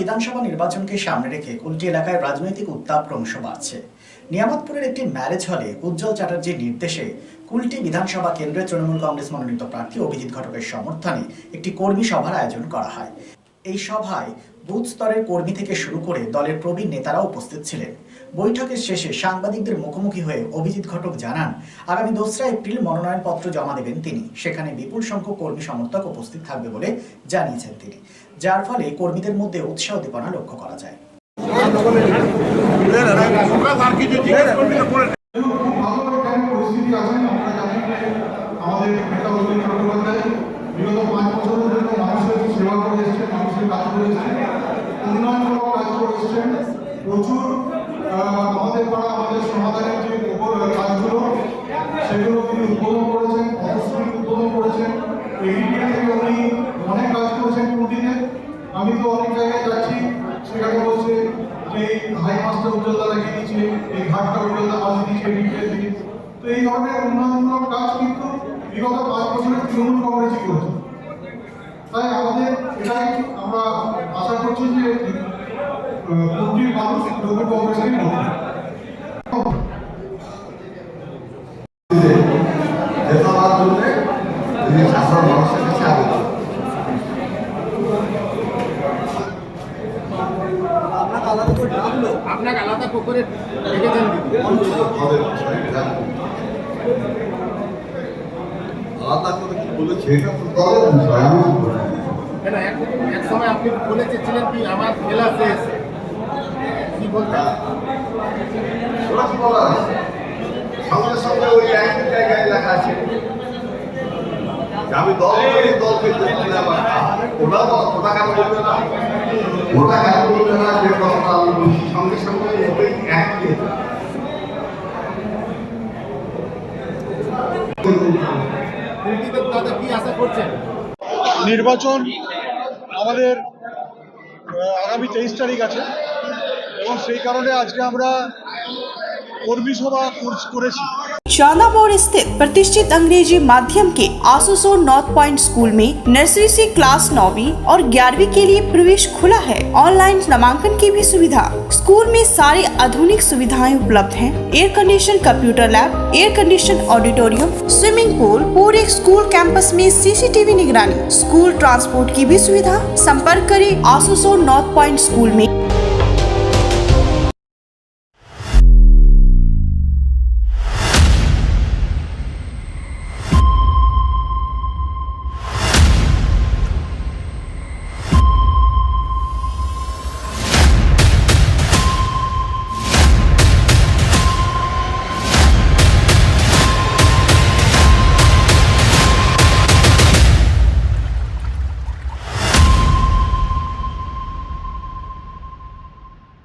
বিধানসভা নির্বাচনকে সামনে রেখে কুলটি এলাকায় রাজনৈতিক উত্তাপ ক্রমশ বাড়ছে। নিয়ামতপুরের একটি ম্যারেজ হলে উজ্জ্বল চ্যাটার্জির নির্দেশে কুলটি বিধানসভা কেন্দ্রে তৃণমূল কংগ্রেস মনোনীত প্রার্থী অভিজিৎ ঘটকের সমর্থনে একটি কর্মী সভার আয়োজন করা হয়। এই সভায় বুথ স্তরের কর্মী থেকে শুরু করে দলের প্রবীণ নেতারা উপস্থিত ছিলেন। বৈঠকের শেষে সাংবাদিকদের মুখোমুখি হয়ে অভিজিৎ ঘটক জানান, আগামী 2রা এপ্রিল মনোনয়নপত্র জমা দেবেন তিনি। সেখানে বিপুল সংখ্যক কর্মী সমর্থক উপস্থিত থাকবে বলে জানিয়েছেন তিনি, যার ফলে কর্মীদের মধ্যে উৎসাহ উদ্দীপনা লক্ষ্য করা যায়। প্রচুর আমাদের পাড়া আমাদের সমাধানের যে কাজগুলো সেগুলো তিনি উদ্বোধন করেছেন, অবশ্যই উদ্বোধন করেছেন। এডিপিএ থেকে উনি অনেক কাজ করেছেন কুটিতে। আমি তো অনেক জায়গায় যাচ্ছি, সেখানে বলছে যে হাই মাস্টার উজ্জ্বলতা লাগিয়ে দিচ্ছে, এই ঘাটটা উজ্জ্বলতা বাজিয়ে দিচ্ছে এডিপিএ থেকে। তো এই ধরনের উন্নয়নমূলক কাজ কিন্তু বিগত 5 বছরে তৃণমূল কংগ্রেসই করেছে। তাই আমাদের এটাই আমরা আশা করছি যে কুটির মানুষ তৃণমূল কংগ্রেসেরই ভোট জেতাবার জন্য তিনি সাধারণ মানুষের কাছে আবেদন। আপনাকে আলাদা পুকুরে রেখেছেন আলাদা করে কি বলেছে এটা তো দলের বিষয়, আমি কেন এক সময় আপনি বলে চেয়েছিলেন কি আমার খেলা শেষ, কি বলতেন? ওরা কি বলা আছে সঙ্গে সঙ্গে ওই একই জায়গায় লেখা আছে আমি দল করি, দলকে ওটা কেন বলবে না, ওটা কেন বলবে না যে কথাটা আমি বলছি সঙ্গে সঙ্গে ওই একই। কি আশা করছেন? নির্বাচন আমাদের আগামী 23 তারিখ আছে এবং সেই কারণে আজকে আমরা কর্মী সভা করেছি। चांदामोड़ स्थित प्रतिष्ठित अंग्रेजी माध्यम के आसुसो नॉर्थ पॉइंट स्कूल में नर्सरी से क्लास 9वीं और 11वीं के लिए प्रवेश खुला है। ऑनलाइन नामांकन की भी सुविधा। स्कूल में सारी आधुनिक सुविधाएं उपलब्ध हैं। Air condition computer lab, air condition auditorium, swimming pool, पूरे स्कूल कैंपस में सीसीटीवी निगरानी, स्कूल ट्रांसपोर्ट की भी सुविधा। संपर्क करें आसुसो नॉर्थ पॉइंट स्कूल में।